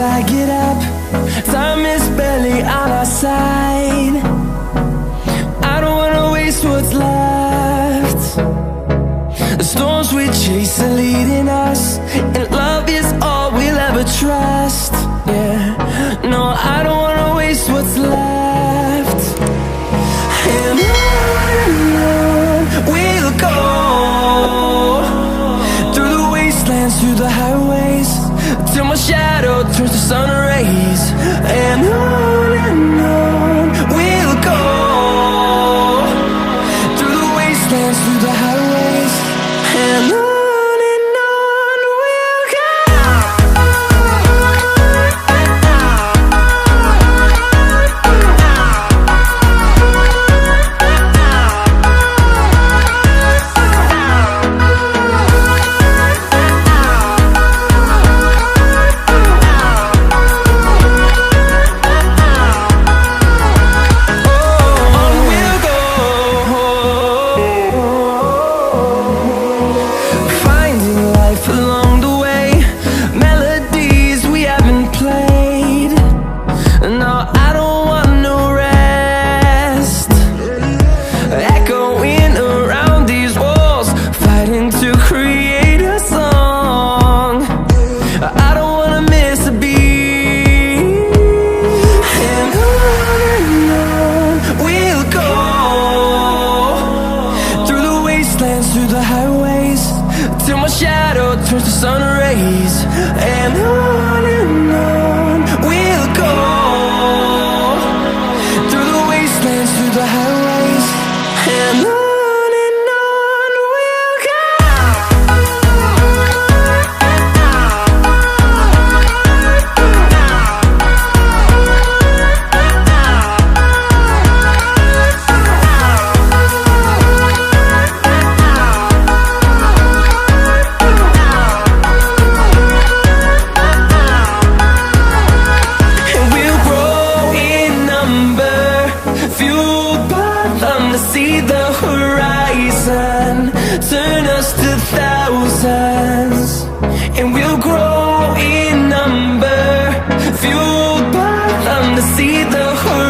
flag it up. Time is barely on our side. I don't wanna waste what's left. The storms we chase are leading us, and love is all we'll ever trust. Yeah, no, I don't wanna waste what's left. And on we'll go, through the wastelands, through the highways, till my shadow turns to sun rays. And on we'll go, through the wastelands, through the highways, and on we'll go. Through the highways, till my shadow turns to sun rays. And on we'll go, through the wastelands, through the highways, and on we'll go. See the horizon turn us to thousands, and we'll grow in number, fueled by them to see the horizon.